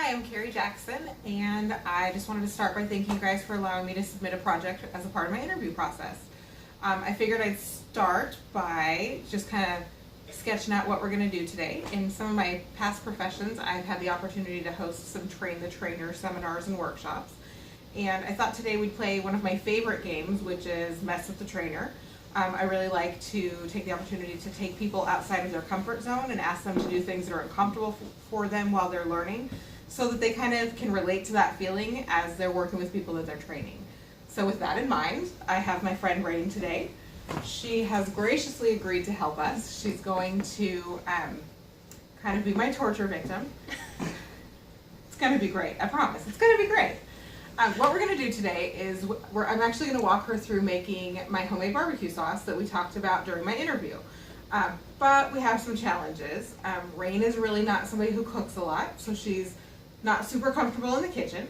Hi, I'm Carrie Jackson, and I just wanted to start by thanking you guys for allowing me to submit a project as a part of my interview process. I figured I'd start by just kind of sketching out what we're going to do today. In some of my past professions, I've had the opportunity to host some Train the Trainer seminars and workshops. And I thought today we'd play one of my favorite games, which is Mess with the Trainer. I really like to take the opportunity to take people outside of their comfort zone and ask them to do things that are uncomfortable for them while they're learning, so that they kind of can relate to that feeling as they're working with people that they're training. So with that in mind, I have my friend Rain today. She has graciously agreed to help us. She's going to kind of be my torture victim. It's going to be great, I promise. It's going to be great. What we're going to do today is I'm actually going to walk her through making my homemade barbecue sauce that we talked about during my interview. But we have some challenges. Rain is really not somebody who cooks a lot, so she's not super comfortable in the kitchen.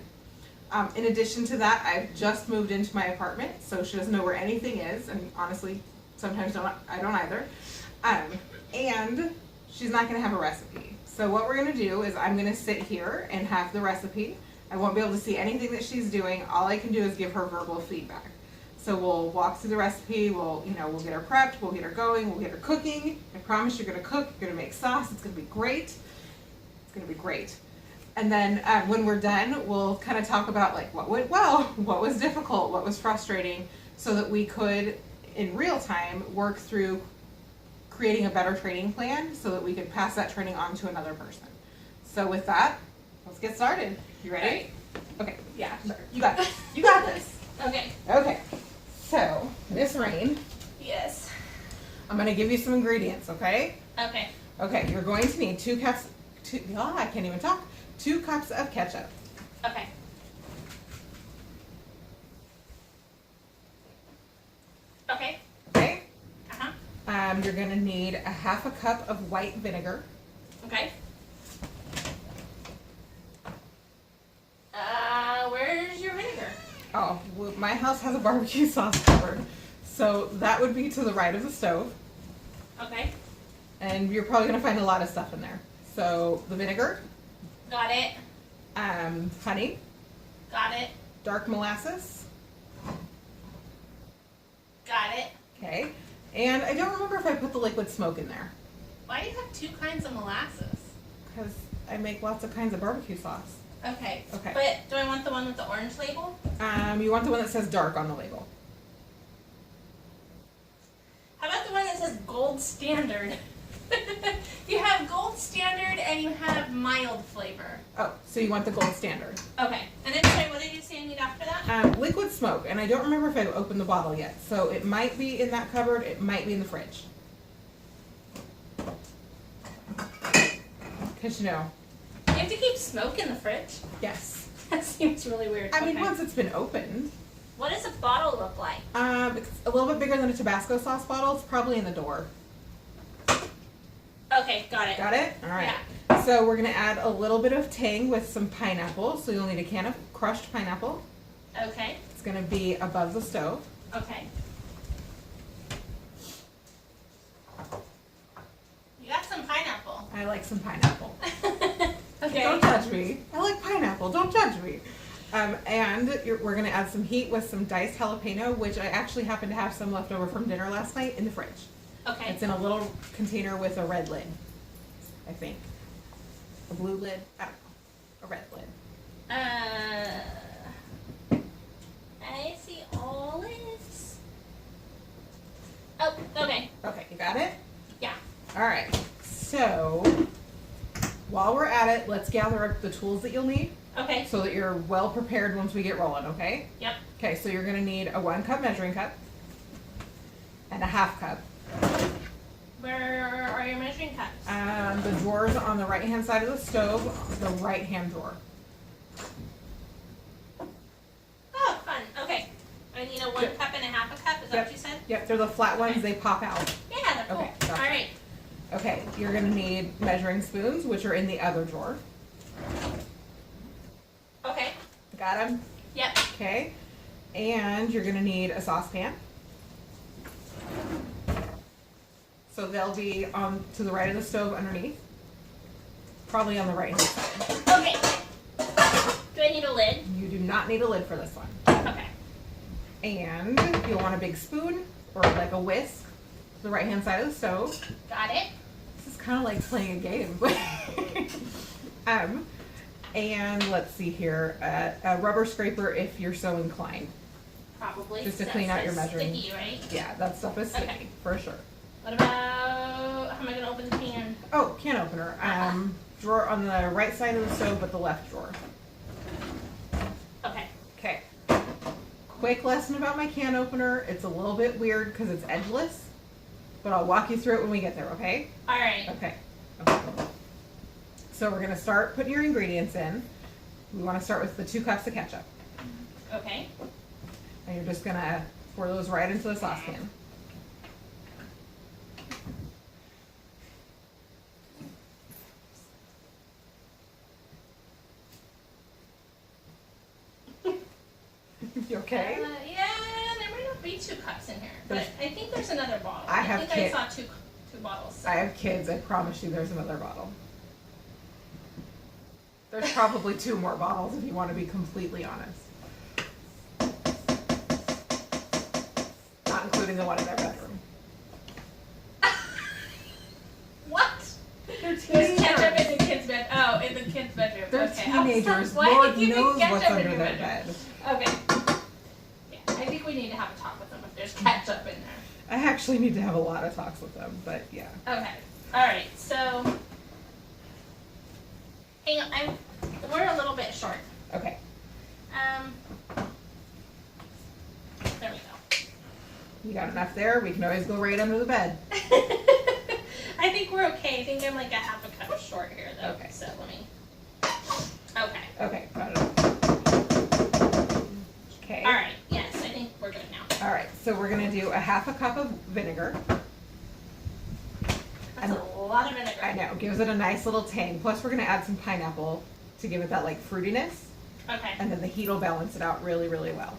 In addition to that, I've just moved into my apartment, so she doesn't know where anything is, and honestly, sometimes I don't either. And she's not going to have a recipe. So what we're going to do is I'm going to sit here and have the recipe. I won't be able to see anything that she's doing. All I can do is give her verbal feedback. So we'll walk through the recipe, we'll get her prepped, we'll get her going, we'll get her cooking. I promise you're gonna cook, you're gonna make sauce, it's gonna be great. It's gonna be great. And then when we're done, we'll kind of talk about like what went well, what was difficult, what was frustrating, so that we could, in real time, work through creating a better training plan so that we could pass that training on to another person. So with that, let's get started. You ready? Right. Okay. Yeah, sure. You got this. You got this. Okay. Okay. So, Miss Rain, Yes. I'm going to give you some ingredients, okay? Okay. Okay, you're going to need 2 cups of ketchup. Okay. Okay. Okay? Uh-huh. You're going to need a 1/2 cup of white vinegar. Okay. Where's your vinegar? Oh, well, my house has a barbecue sauce cupboard, so that would be to the right of the stove. Okay. And you're probably going to find a lot of stuff in there. So, the vinegar, Got it. honey, Got it. dark molasses, Got it. okay? And I don't remember if I put the liquid smoke in there, Why do you have 2 kinds of molasses? because I make lots of kinds of barbecue sauce. Okay. Okay. But do I want the one with the orange label? You want the one that says dark on the label. How about the one that says gold standard? You have gold standard and you have mild flavor. Oh, so you want the gold standard. Okay. And then, sorry, what did you say you need after that? Liquid smoke, and I don't remember if I opened the bottle yet, so it might be in that cupboard, it might be in the fridge. Because, You have to keep smoke in the fridge? yes. That seems really weird. I mean, Okay. once it's been opened. What does a bottle look like? It's a little bit bigger than a Tabasco sauce bottle. It's probably in the door. Okay, got it. Got it? All right. So we're going to add a little bit of tang with some pineapple. So you'll need a can of crushed pineapple. Okay, It's going to be above the stove. okay. You got some pineapple. I like some pineapple. Okay. Don't judge me. I like pineapple. Don't judge me. We're going to add some heat with some diced jalapeno, which I actually happen to have some left over from dinner last night in the fridge. Okay. It's in a little container with a red lid, I think. A blue lid? I don't know. A red lid. I see olives. Oh, okay. Okay, you got it? Yeah. All right. So, while we're at it, let's gather up the tools that you'll need Okay. so that you're well prepared once we get rolling, okay? Yep. Okay, so you're going to need a 1 cup measuring cup and a 1/2 cup. Where are your measuring cups? The drawers on the right-hand side of the stove, the right-hand drawer. Oh, fun. Okay. I need a 1 cup and a 1/2 cup. Is that what you said? Yep, they're the flat ones. Okay. They pop out. Yeah, they're cool. Okay, gotcha. All right. Okay, you're going to need measuring spoons, which are in the other drawer. Okay. Got them? Yep. Okay. And you're going to need a saucepan. So they'll be to the right of the stove underneath. Probably on the right hand side. Okay. Do I need a lid? You do not need a lid for this one. Okay. And you'll want a big spoon or like a whisk to the right hand side of the stove. Got it. This is kind of like playing a game. And let's see here, a rubber scraper if you're so inclined. Probably. Just to clean out your That's measuring. sticky, right? Yeah, that stuff is sticky, Okay. for sure. What about, how am I going to open the can? Oh, can opener. Drawer on the right side of the stove, but the left drawer. Okay. Okay. Quick lesson about my can opener. It's a little bit weird because it's edgeless, but I'll walk you through it when we get there, okay? All right. Okay. So we're gonna start putting your ingredients in. We wanna start with the 2 cups of ketchup. Okay. And you're just gonna pour those right into the saucepan. You okay? Yeah, there might not be 2 cups in here, but There's- I think there's another bottle. I have think kid- I saw two bottles. I have kids, I promise you there's another bottle. There's probably 2 more bottles if you want to be completely honest. Not including the one in their bedroom. What? They're There's ketchup teenagers. in the kids' bed. Oh, in the kids' bedroom. They're Okay. I was like, teenagers. why Lord are you knows keeping what's ketchup in under your their bedroom? bed. Okay. Yeah, I think we need to have a talk with them if there's ketchup in there. I actually need to have a lot of talks with them, but yeah. Okay. All right. So, hang on. We're a little bit short. Okay. There we go. You got enough there? We can always go right under the bed. I think we're okay. I think I'm like a half a cup short here, though. Okay. So let me. Okay. Okay, got it. Okay. All right. Yes, I think we're good now. All right, so we're gonna do a half a cup of vinegar. That's a lot of vinegar. I know, gives it a nice little tang. Plus we're gonna add some pineapple to give it that like fruitiness. Okay. And then the heat will balance it out really, really well.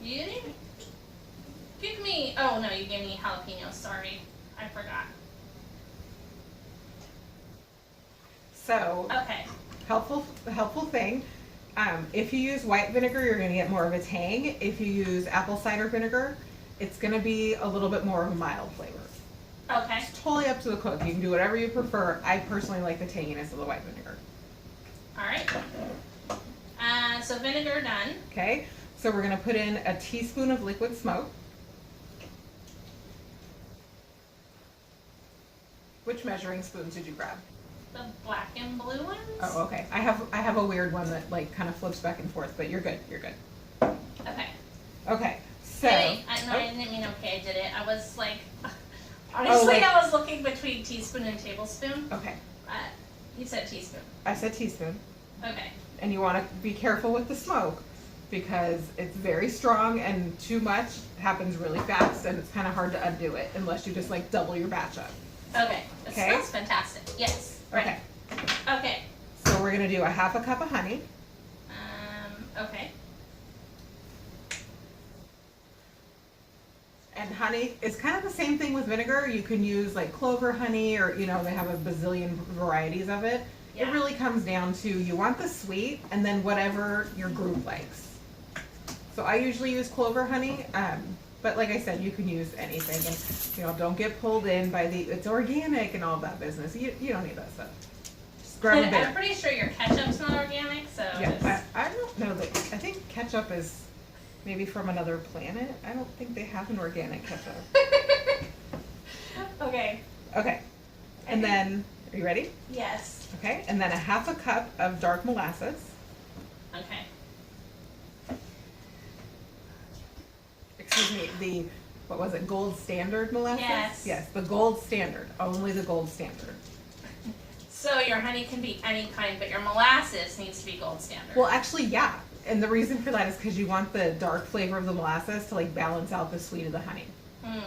You didn't give me. Oh no, you gave me jalapenos. Sorry, I forgot. So, Okay. helpful thing. If you use white vinegar, you're gonna get more of a tang. If you use apple cider vinegar, it's gonna be a little bit more of a mild flavor. Okay. It's totally up to the cook. You can do whatever you prefer. I personally like the tanginess of the white vinegar. All right. So vinegar done. Okay, so we're gonna put in a teaspoon of liquid smoke. Which measuring spoons did you grab? The black and blue ones. Oh, okay. I have a weird one that like kind of flips back and forth, but you're good. You're good. Okay. Okay, so. Wait, no, I didn't mean okay. I did it. I was like, honestly, like- I was looking between teaspoon and tablespoon. Okay, You said teaspoon. I said teaspoon, Okay. and you want to be careful with the smoke because it's very strong, and too much happens really fast, and it's kind of hard to undo it unless you just like double your batch up. Okay. That Okay. smells fantastic. Yes. Right. Okay, Okay. so we're gonna do a half a cup of honey. Okay. And honey is kind of the same thing with vinegar. You can use like clover honey, or they have a bazillion varieties of it. Yeah. It really comes down to you want the sweet and then whatever your group likes. So I usually use clover honey, but like I said, you can use anything. And don't get pulled in by it's organic and all that business. You don't need that stuff. Just grab a I'm bit. pretty sure your ketchup's not organic, so. Yeah, I don't know that. I think ketchup is maybe from another planet. I don't think they have an organic ketchup. Okay. Okay. And then, are you ready? Yes. Okay. And then a half a cup of dark molasses. Okay. Excuse me, what was it, gold standard molasses? Yes. Yes, the gold standard. Only the gold standard. So your honey can be any kind, but your molasses needs to be gold standard. Well, actually, yeah. And the reason for that is because you want the dark flavor of the molasses to like balance out the sweet of the honey.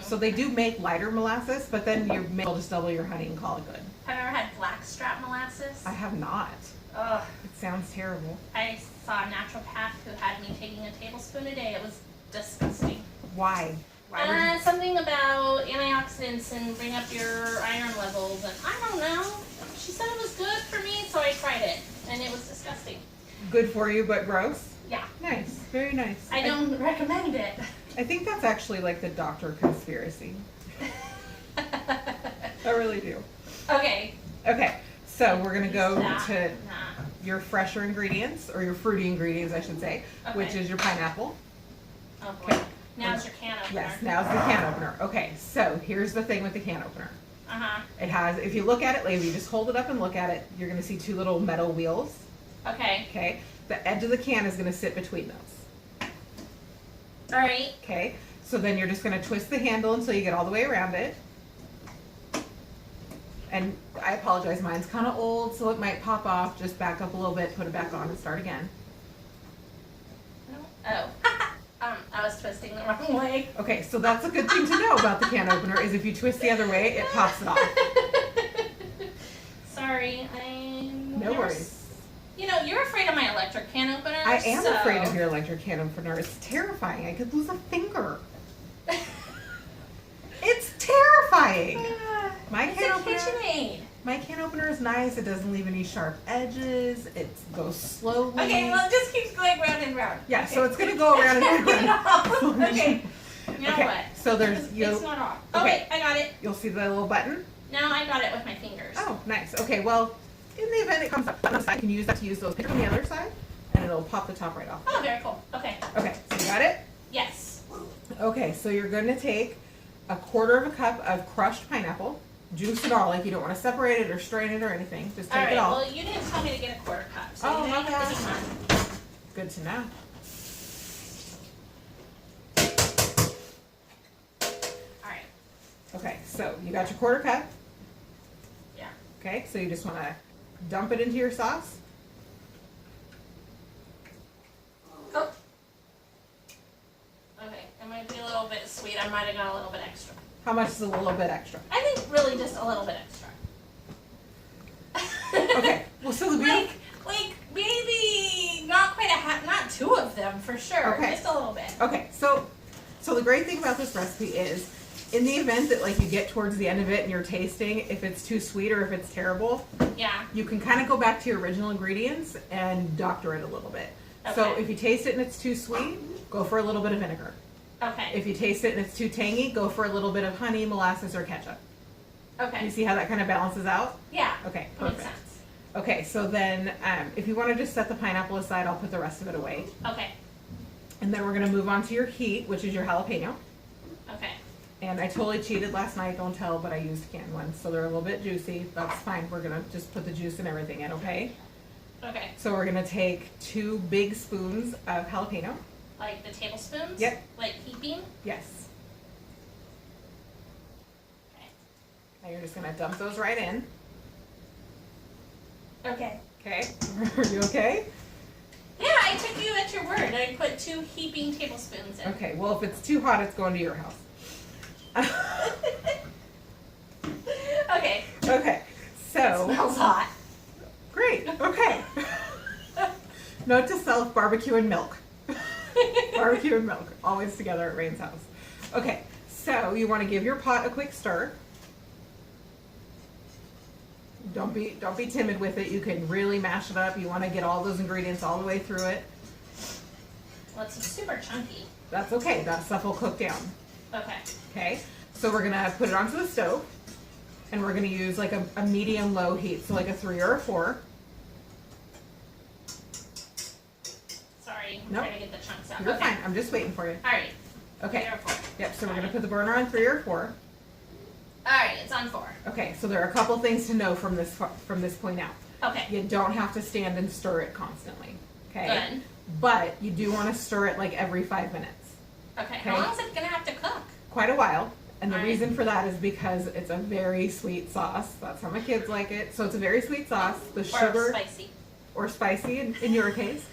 So they do make lighter molasses, but then you may just double your honey and call it good. Have you ever had blackstrap molasses? I have not. Ugh. It sounds terrible. I saw a naturopath who had me taking a tablespoon a day. It was disgusting. Why? Why would you? Something about antioxidants and bring up your iron levels, and I don't know. She said it was good for me, so I tried it, and it was disgusting. good for you, but gross? Yeah. Nice. Very nice. I don't recommend it. I think that's actually like the doctor conspiracy. I really do. Okay. Okay, so we're gonna go Nah. to Nah. your fresher ingredients, or your fruity ingredients, I should say, which Okay. is your pineapple. Oh boy. Okay. Now it's your can opener. Yes, now's the can opener. Okay, so here's the thing with the can opener. Uh-huh. It has, if you look at it, lady, you just hold it up and look at it, you're gonna see two little metal wheels, Okay. okay? The edge of the can is gonna sit between those, Alright. okay? So then you're just gonna twist the handle until you get all the way around it. And I apologize, mine's kind of old, so it might pop off. Just back up a little bit, put it back on, and start again. Oh. I was twisting the wrong way. Okay, so that's a good thing to know about the can opener, is if you twist the other way, it pops it off. Sorry, I'm... No worries. You know, you're afraid of my electric can opener. I am so... afraid of your electric can opener. It's terrifying. I could lose a finger. It's terrifying. My It's can a opener. KitchenAid. My can opener is nice. It doesn't leave any sharp edges. It goes slowly. Okay, well, it just keeps going round and round. Yeah, Okay. so it's gonna go around and Get it around. off. Okay. Now Okay, what? so there's It's not off. Okay. Okay, I got it. You'll see the little button. Now I got it with my fingers. Oh, nice. Okay, well, in the event it comes up on the side, you can use that to use those pictures on the other side, and it'll pop the top right off. Oh, very cool. Okay. Okay, so you got it? Yes. Okay, so you're going to take a quarter of a cup of crushed pineapple, juice it all, like you don't want to separate it or strain it or anything. Just take All right. it all. Well, you didn't tell me to get a quarter cup, so Oh, you my didn't have to do mine. Good to know. All right. Okay, so you got your quarter cup. Yeah. Okay, so you just want to dump it into your sauce. Oh. Okay. It might be a little bit sweet. I might have got a little bit extra. How much is a little bit extra? I think really just a little bit extra. Okay, well, so the beauty. like maybe not quite a half, not two of them for sure. Okay. Just a little bit. Okay, so the great thing about this recipe is, in the event that like you get towards the end of it and you're tasting, if it's too sweet or if it's terrible, Yeah. you can kind of go back to your original ingredients and doctor it a little bit. So Okay. if you taste it and it's too sweet, go for a little bit of vinegar. Okay. If you taste it and it's too tangy, go for a little bit of honey, molasses, or ketchup. Okay. You see how that kind of balances out? Yeah. Okay, Makes perfect. sense. Okay, so then if you want to just set the pineapple aside, I'll put the rest of it away. Okay. And then we're going to move on to your heat, which is your jalapeno. Okay. And I totally cheated last night, don't tell, but I used canned ones, so they're a little bit juicy. That's fine. We're going to just put the juice and everything in, okay? Okay. So we're going to take 2 big spoons of jalapeno. Like the tablespoons? Yep. Like heaping? Yes. Okay. Now you're just going to dump those right in. Okay. Okay? Are you okay? Yeah, I took you at your word. I put 2 heaping tablespoons in. Okay, well, if it's too hot, it's going to your house. Okay. Okay, so. Smells hot. Great, okay. Note to self, barbecue and milk. Barbecue and milk, always together at Rain's house. Okay, so you want to give your pot a quick stir. Don't be timid with it. You can really mash it up. You want to get all those ingredients all the way through it. Well, it's super chunky. That's okay. That stuff will cook down. Okay. Okay, so we're gonna put it onto the stove, and we're gonna use like a medium-low heat, so like a 3 or a 4. Sorry, I'm Nope. trying to get the chunks out. You're Okay. fine. I'm just waiting for you. All right. Okay. 3 or 4. Yep. So we're gonna put the burner on 3 or 4. All right, it's on 4. Okay. So there are a couple things to know from this point out. Okay. You don't have to stand and stir it constantly. Okay. Good. But you do want to stir it like every 5 minutes. Okay. Okay. How long is it gonna have to cook? Quite a while. And the All right. reason for that is because it's a very sweet sauce. That's how my kids like it. So it's a very sweet sauce. The sugar. Or spicy. Or spicy in your case.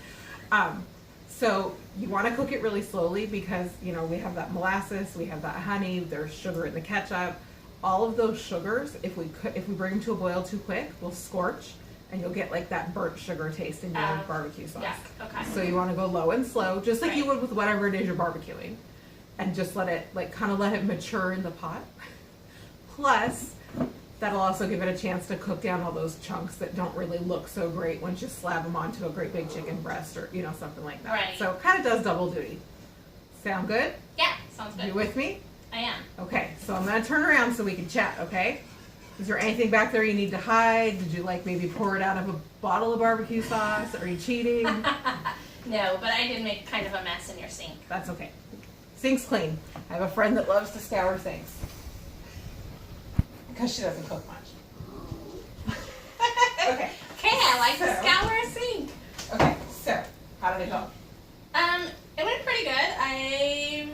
So you want to cook it really slowly because, you know, we have that molasses, we have that honey, there's sugar in the ketchup. All of those sugars, if we bring them to a boil too quick, will scorch and you'll get like that burnt sugar taste in your barbecue sauce. Yeah. Okay. So you want to go low and slow, just like you Right. would with whatever it is you're barbecuing. And just let it, like, kind of let it mature in the pot. Plus, That'll also give it a chance to cook down all those chunks that don't really look so great once you slab them onto a great big chicken breast or, you know, something like that. Right. So it kind of does double duty. Sound good? Yeah, sounds good. You with me? I am. Okay, so I'm gonna turn around so we can chat, okay? Is there anything back there you need to hide? Did you like maybe pour it out of a bottle of barbecue sauce? Are you cheating? No, but I did make kind of a mess in your sink. That's okay. Sink's clean. I have a friend that loves to scour sinks. Because she doesn't cook much. Okay. Okay, I like to So- scour a sink. Okay, so how did it go? It went pretty good. I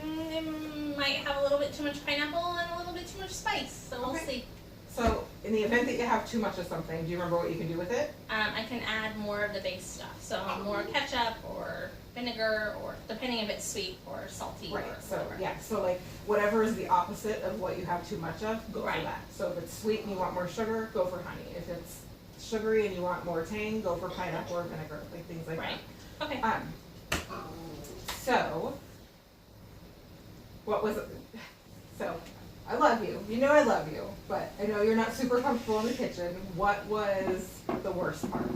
might have a little bit too much pineapple and a little bit too much spice, so we'll Okay. see. So in the event that you have too much of something, do you remember what you can do with it? I can add more of the base stuff, so more ketchup or vinegar, or depending if it's sweet or salty or Right, so whatever. yeah, so like whatever is the opposite of what you have too much of, go for Right. that. So if it's sweet and you want more sugar, go for honey. If it's sugary and you want more tang, go for pineapple or vinegar, like things like Right. Okay. that. So what was it? So I love you. You know I love you, but I know you're not super comfortable in the kitchen. What was the worst part?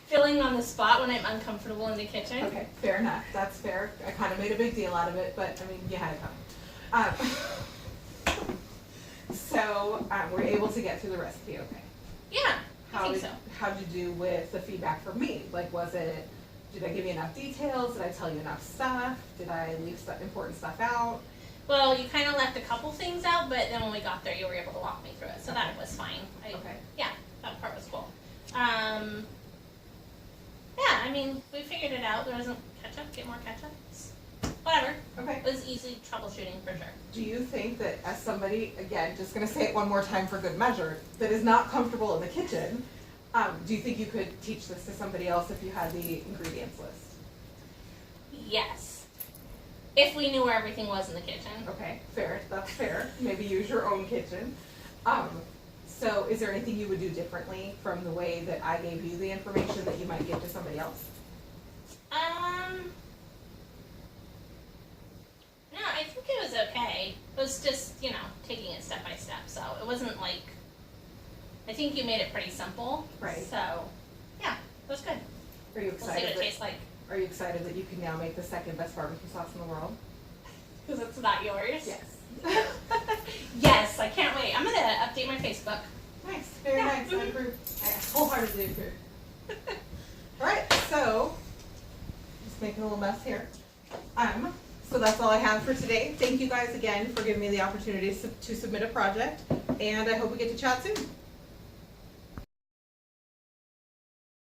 Feeling on the spot when I'm uncomfortable in the kitchen. Okay, fair enough. That's fair. I kind of made a big deal out of it, but I mean, you had it coming. We're able to get through the recipe, okay? Yeah, I think did, so. How did you do with the feedback from me? Like, did I give you enough details? Did I tell you enough stuff? Did I leave important stuff out? Well, you kind of left a couple things out, but then when we got there, you were able to walk me through it, so that was fine. Okay. Yeah, that part was cool. Yeah, I mean, we figured it out. There wasn't ketchup. Get more ketchup. Whatever. Okay. It was easy troubleshooting for sure. Do you think that as somebody, again, just gonna say it one more time for good measure, that is not comfortable in the kitchen, do you think you could teach this to somebody else if you had the ingredients list? Yes. If we knew where everything was in the kitchen. Okay, fair, that's fair. Maybe use your own kitchen. So is there anything you would do differently from the way that I gave you the information that you might give to somebody else? No, I think it was okay. It was just, taking it step by step. So it wasn't like, I think you made it pretty simple. Right. So, yeah, it was good. Are you We'll see what excited it tastes like. Are you excited that you can now make the second best barbecue sauce in the world? Because it's not yours. Yes. Yes, I can't wait. I'm going to update my Facebook. Nice, very nice. I approve. I wholeheartedly approve. Alright, so just making a little mess here. So that's all I have for today. Thank you guys again for giving me the opportunity to submit a project, and I hope we get to chat soon.